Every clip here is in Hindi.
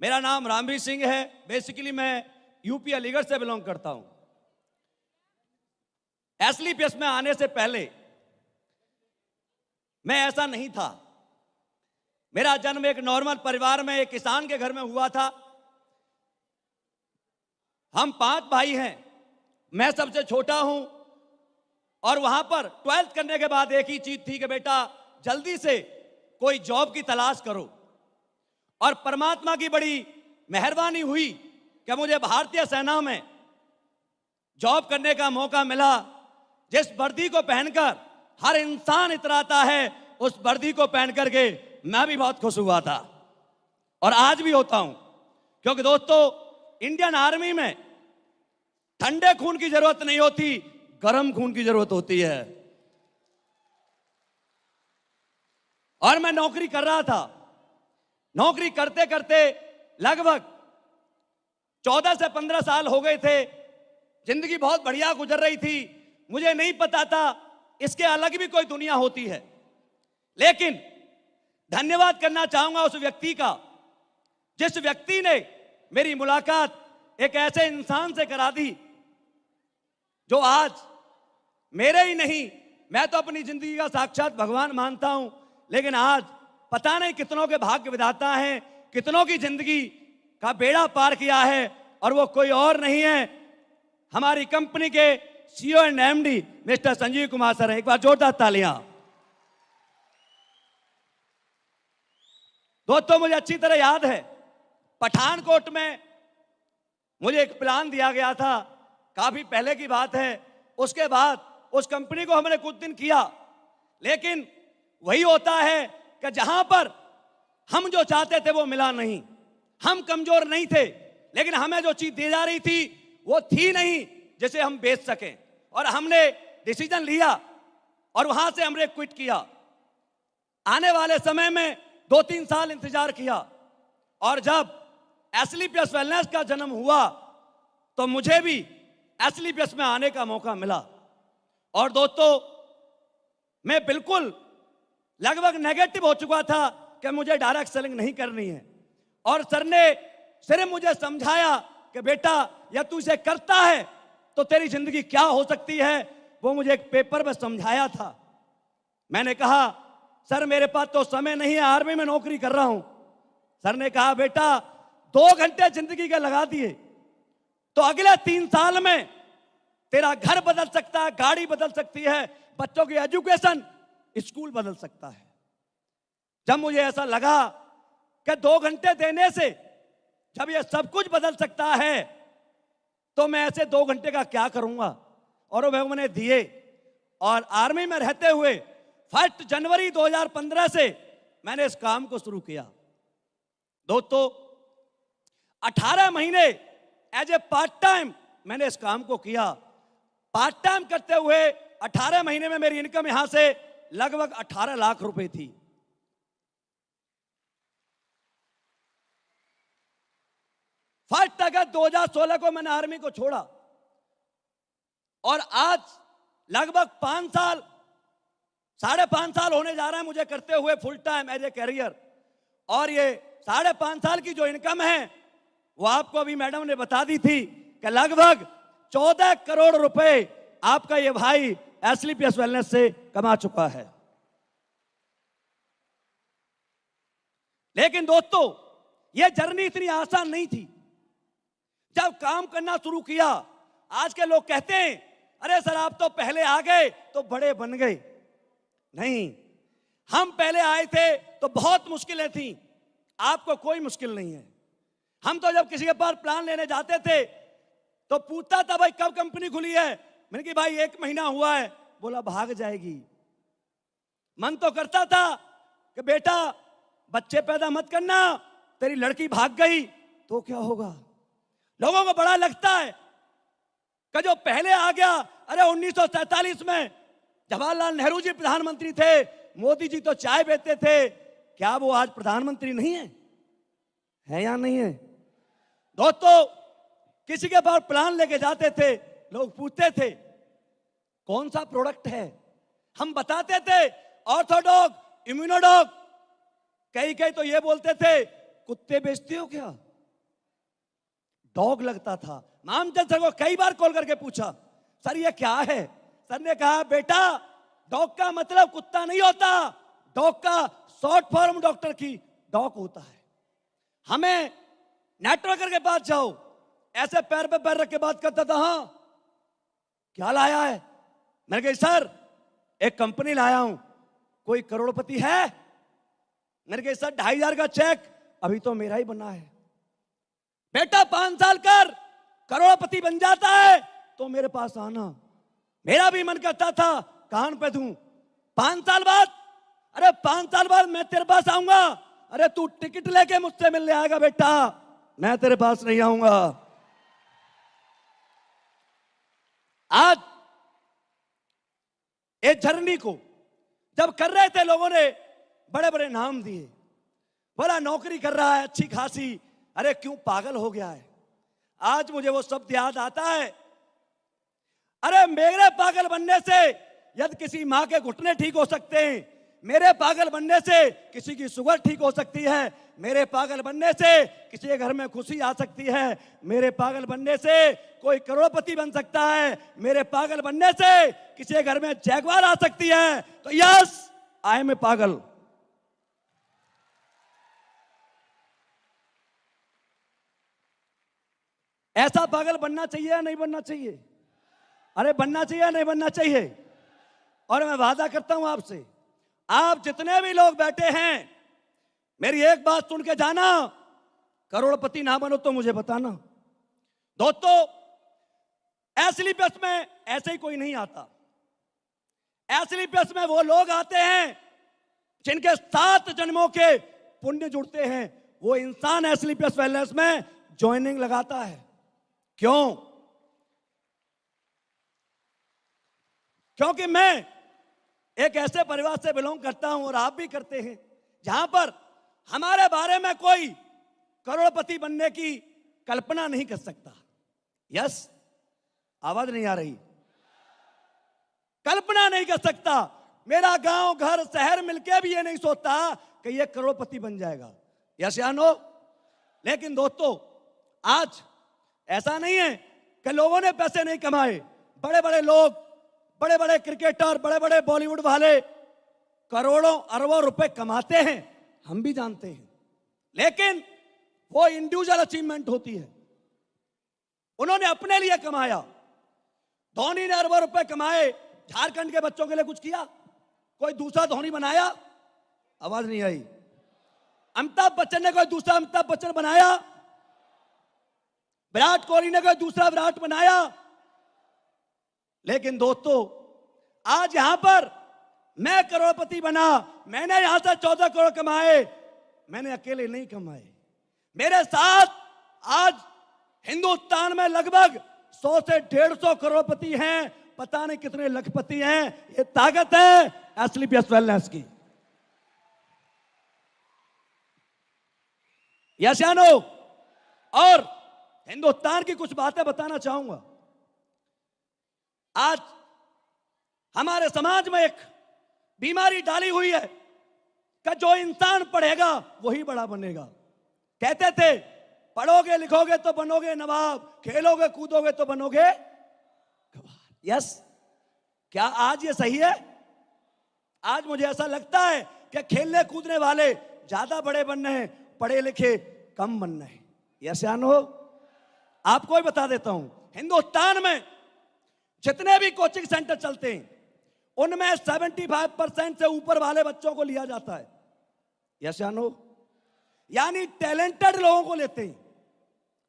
मेरा नाम रामवीर सिंह है। बेसिकली मैं यूपी अलीगढ़ से बिलोंग करता हूं। एसलीपीएस में आने से पहले मैं ऐसा नहीं था। मेरा जन्म एक नॉर्मल परिवार में एक किसान के घर में हुआ था। हम 5 भाई हैं, मैं सबसे छोटा हूं। और वहां पर 12th करने के बाद एक ही चीज थी कि बेटा जल्दी से कोई जॉब की तलाश करो। और परमात्मा की बड़ी मेहरबानी हुई कि मुझे भारतीय सेना में जॉब करने का मौका मिला। जिस वर्दी को पहनकर हर इंसान इतराता है, उस वर्दी को पहन करके मैं भी बहुत खुश हुआ था और आज भी होता हूं। क्योंकि दोस्तों, इंडियन आर्मी में ठंडे खून की जरूरत नहीं होती, गर्म खून की जरूरत होती है। और मैं नौकरी कर रहा था। नौकरी करते करते लगभग 14 से 15 साल हो गए थे। जिंदगी बहुत बढ़िया गुजर रही थी। मुझे नहीं पता था इसके अलग भी कोई दुनिया होती है। लेकिन धन्यवाद करना चाहूंगा उस व्यक्ति का, जिस व्यक्ति ने मेरी मुलाकात एक ऐसे इंसान से करा दी जो आज मेरे ही नहीं, मैं तो अपनी जिंदगी का साक्षात भगवान मानता हूं, लेकिन आज पता नहीं कितनों के भाग्य विधाता हैं, कितनों की जिंदगी का बेड़ा पार किया है। और वो कोई और नहीं है, हमारी कंपनी के CEO and MD mister Sanjeev Kumar sir हैं। एक बार जोरदार तालियां। दोस्तों, मुझे अच्छी तरह याद है, पठानकोट में मुझे एक प्लान दिया गया था। काफी पहले की बात है। उसके बाद उस कंपनी को हमने कुछ दिन किया, लेकिन वही होता है कि जहां पर हम जो चाहते थे वो मिला नहीं। हम कमजोर नहीं थे, लेकिन हमें जो चीज दी जा रही थी वो थी नहीं जिसे हम बेच सकें। और हमने डिसीजन लिया और वहां से हमने क्विट किया। आने वाले समय में 2-3 साल इंतजार किया और जब एसलीपीएस वेलनेस का जन्म हुआ तो मुझे भी एसलीपीएस में आने का मौका मिला। और दोस्तों, मैं बिल्कुल लगभग नेगेटिव हो चुका था कि मुझे डायरेक्ट सेलिंग नहीं करनी है। और सर ने सिर्फ मुझे समझाया कि बेटा, या तू इसे करता है तो तेरी जिंदगी क्या हो सकती है, वो मुझे एक पेपर में समझाया था। मैंने कहा, सर मेरे पास तो समय नहीं है, आर्मी में नौकरी कर रहा हूं। सर ने कहा, बेटा 2 घंटे जिंदगी के लगा दिए तो अगले 3 साल में तेरा घर बदल सकता है, गाड़ी बदल सकती है, बच्चों की एजुकेशन, स्कूल बदल सकता है। जब मुझे ऐसा लगा कि 2 घंटे देने से जब ये सब कुछ बदल सकता है, तो मैं ऐसे 2 घंटे का क्या करूंगा। और वो मैंने दिए। और आर्मी में रहते हुए 1 जनवरी 2015 से मैंने इस काम को शुरू किया। दोस्तों, 18 महीने एज ए पार्ट टाइम मैंने इस काम को किया। पार्ट टाइम करते हुए 18 महीने में मेरी इनकम यहां से लगभग 18 लाख रुपए थी। फर्स्ट अगस्त 2016 को मैंने आर्मी को छोड़ा और आज लगभग 5 साल, 5.5 साल होने जा रहा है मुझे करते हुए full time as a career. और ये 5.5 साल की जो इनकम है वो आपको अभी मैडम ने बता दी थी कि लगभग 14 करोड़ रुपए आपका ये भाई एसलीपीएस वेलनेस से कमा चुका है। लेकिन दोस्तों, ये जर्नी इतनी आसान नहीं थी। जब काम करना शुरू किया, आज के लोग कहते हैं, अरे सर आप तो पहले आ गए तो बड़े बन गए। नहीं, हम पहले आए थे तो बहुत मुश्किलें थी, आपको कोई मुश्किल नहीं है। हम तो जब किसी के पास प्लान लेने जाते थे तो पूछता था, भाई कब कंपनी खुली है। मैंने कहा भाई 1 महीना हुआ है। बोला भाग जाएगी। मन तो करता था कि बेटा बच्चे पैदा मत करना, तेरी लड़की भाग गई तो क्या होगा। लोगों को बड़ा लगता है कि जो पहले आ गया, अरे 1947 में जवाहरलाल नेहरू जी प्रधानमंत्री थे, मोदी जी तो चाय बेचते थे, क्या वो आज प्रधानमंत्री नहीं है या नहीं है। दोस्तों, किसी के पास प्लान लेके जाते थे, लोग पूछते थे कौन सा प्रोडक्ट है, हम बताते थे ऑर्थोडॉग, इम्यूनोडॉग। कई तो ये बोलते थे कुत्ते बेचते हो क्या। डॉग लगता था। मामचंद सर को कई बार कॉल करके पूछा, सर ये क्या है? सर ने कहा, बेटा डॉग का मतलब कुत्ता नहीं होता, डॉग का शॉर्ट फॉर्म डॉक्टर की डॉग होता है। हमें नेटवर्कर के पास जाओ, ऐसे पैर पे पैर रख के बात करता था, हाँ क्या लाया है? मैंने कहा सर एक कंपनी लाया हूं, कोई करोड़पति है? मैंने कहा सर 2,500 का चेक अभी तो मेरा ही बना है। बेटा 5 साल कर करोड़पति बन जाता है तो मेरे पास आना। मेरा भी मन करता था कान पे दूं। 5 साल बाद, अरे 5 साल बाद मैं तेरे पास आऊंगा। अरे तू टिकट लेके मुझसे मिलने आएगा बेटा, मैं तेरे पास नहीं आऊंगा। आज एक जर्नी को जब कर रहे थे, लोगों ने बड़े बड़े नाम दिए, बड़ा नौकरी कर रहा है अच्छी खासी, अरे क्यों पागल हो गया है? आज मुझे वो शब्द याद आता है, अरे मेरे पागल बनने से यदि किसी मां के घुटने ठीक हो सकते हैं, मेरे पागल बनने से किसी की शुगर ठीक हो सकती है, मेरे पागल बनने से किसी के घर में खुशी आ सकती है, मेरे पागल बनने से कोई करोड़पति बन सकता है, मेरे पागल बनने से किसी के घर में जैगवार आ सकती है। तो यस, आई एम ए पागल। ऐसा पागल बनना चाहिए या नहीं बनना चाहिए? अरे बनना चाहिए या नहीं बनना चाहिए? और मैं वादा करता हूं आपसे, आप जितने भी लोग बैठे हैं, मेरी एक बात सुन के जाना, करोड़पति ना बनो तो मुझे बताना। दोस्तों, एसलीपीएस में ऐसे ही कोई नहीं आता। एसलीपीएस में वो लोग आते हैं जिनके 7 जन्मों के पुण्य जुड़ते हैं। वो इंसान एसलीपीएस वेलनेस में ज्वाइनिंग लगाता है। क्यों? क्योंकि मैं एक ऐसे परिवार से बिलोंग करता हूं, और आप भी करते हैं, जहां पर हमारे बारे में कोई करोड़पति बनने की कल्पना नहीं कर सकता। यस, आवाज नहीं आ रही? कल्पना नहीं कर सकता। मेरा गांव घर शहर मिलके भी ये नहीं सोचता कि ये करोड़पति बन जाएगा। यस या नो? लेकिन दोस्तों, आज ऐसा नहीं है कि लोगों ने पैसे नहीं कमाए। बड़े बड़े लोग, बड़े बड़े क्रिकेटर, बड़े बड़े बॉलीवुड वाले करोड़ों अरबों रुपए कमाते हैं, हम भी जानते हैं। लेकिन वो इंडिविजुअल अचीवमेंट होती है, उन्होंने अपने लिए कमाया। धोनी ने अरबों रुपए कमाए, झारखंड के बच्चों के लिए कुछ किया? कोई दूसरा धोनी बनाया? आवाज नहीं आई। अमिताभ बच्चन ने कोई दूसरा अमिताभ बच्चन बनाया? विराट कोहली ने कोई दूसरा विराट बनाया? लेकिन दोस्तों, आज यहां पर मैं करोड़पति बना, मैंने यहां से 14 करोड़ कमाए, मैंने अकेले नहीं कमाए। मेरे साथ आज हिंदुस्तान में लगभग 100 से 150 करोड़पति हैं, पता नहीं कितने लखपति हैं। ये ताकत है एसलीपीएस वेलनेस की। यस या नो? और हिंदुस्तान की कुछ बातें बताना चाहूंगा। आज हमारे समाज में एक बीमारी डाली हुई है कि जो इंसान पढ़ेगा वही बड़ा बनेगा। कहते थे पढ़ोगे लिखोगे तो बनोगे नवाब, खेलोगे कूदोगे तो बनोगे गवार। यस, क्या आज ये सही है? आज मुझे ऐसा लगता है कि खेलने कूदने वाले ज्यादा बड़े बनने हैं, पढ़े लिखे कम बनना है। यस या नो? आपको ही बता देता हूं, हिंदुस्तान में जितने भी कोचिंग सेंटर चलते हैं उनमें 75% से ऊपर वाले बच्चों को लिया जाता है। यस या नो? यानी टैलेंटेड लोगों को लेते हैं,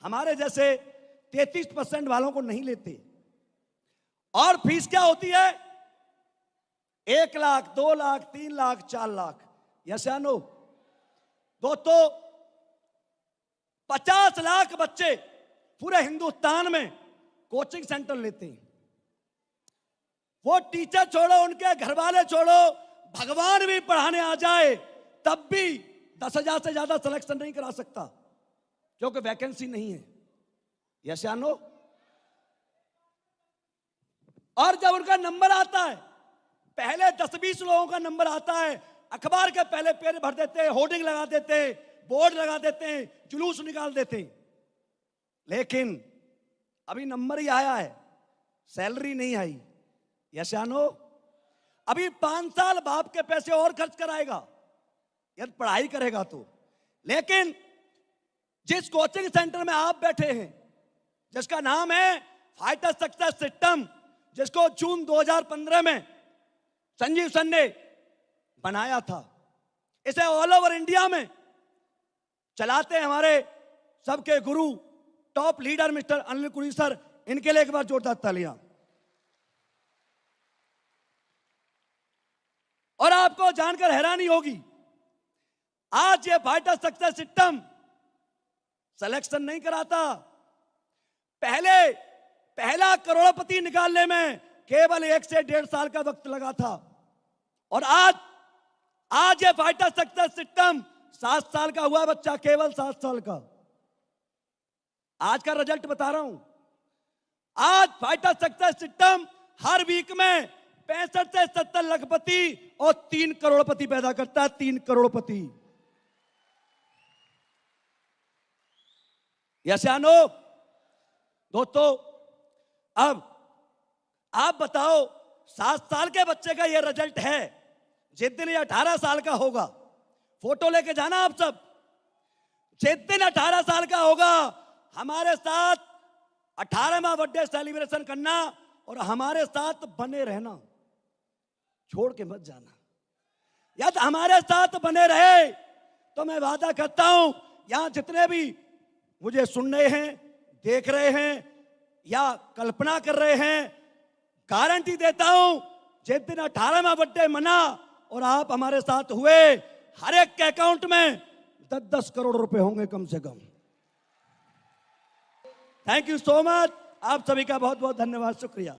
हमारे जैसे 33% वालों को नहीं लेते। और फीस क्या होती है? 1 लाख, 2 लाख, 3 लाख, 4 लाख। यस या नो? दोस्तों, 50 लाख बच्चे पूरे हिंदुस्तान में कोचिंग सेंटर लेते हैं। वो टीचर छोड़ो, उनके घर वाले छोड़ो, भगवान भी पढ़ाने आ जाए तब भी 10,000 से ज्यादा सिलेक्शन नहीं करा सकता, क्योंकि वैकेंसी नहीं है। यस या नो? और जब उनका नंबर आता है, पहले 10-20 लोगों का नंबर आता है, अखबार के पहले पेज भर देते हैं, होर्डिंग लगा देते हैं, बोर्ड लगा देते हैं, जुलूस निकाल देते हैं। लेकिन अभी नंबर ही आया है, सैलरी नहीं आई। यस या नो? अभी 5 साल बाप के पैसे और खर्च कराएगा यदि पढ़ाई करेगा तो। लेकिन जिस कोचिंग सेंटर में आप बैठे हैं, जिसका नाम है फाइटर सक्सेस सिस्टम, जिसको जून 2015 में संजीव सन ने बनाया था, इसे ऑल ओवर इंडिया में चलाते हैं हमारे सबके गुरु, टॉप लीडर मिस्टर अनिल कुरी सर। इनके लिए एक बार जोरदार तालियां। और आपको जानकर हैरानी होगी, आज ये फाइटर सक्सेस सिस्टम सिलेक्शन नहीं कराता। पहला करोड़पति निकालने में केवल 1 से 1.5 साल का वक्त लगा था, और आज ये फाइटर सक्सेस सिस्टम 7 साल का हुआ बच्चा, केवल 7 साल का। आज का रिजल्ट बता रहा हूं। आज फाइटर सक्सेस सिस्टम हर वीक में 65 से 70 लखपति और 3 करोड़पति पैदा करता है। 3 करोड़पति। यस या नो? दोस्तों, अब आप बताओ, 7 साल के बच्चे का यह रिजल्ट है। जिस दिन ये 18 साल का होगा, फोटो लेके जाना आप सब। जिस दिन 18 साल का होगा, हमारे साथ 18वां बर्थडे सेलिब्रेशन करना और हमारे साथ बने रहना, छोड़ के मत जाना। यदि हमारे साथ बने रहे तो मैं वादा करता हूं, यहां जितने भी मुझे सुन रहे हैं, देख रहे हैं या कल्पना कर रहे हैं, गारंटी देता हूं, जिस दिन 18वां बर्थडे मना और आप हमारे साथ हुए, हर एक के अकाउंट में 10-10 करोड़ रुपए होंगे कम से कम। Thank you so much. आप सभी का बहुत बहुत धन्यवाद, शुक्रिया।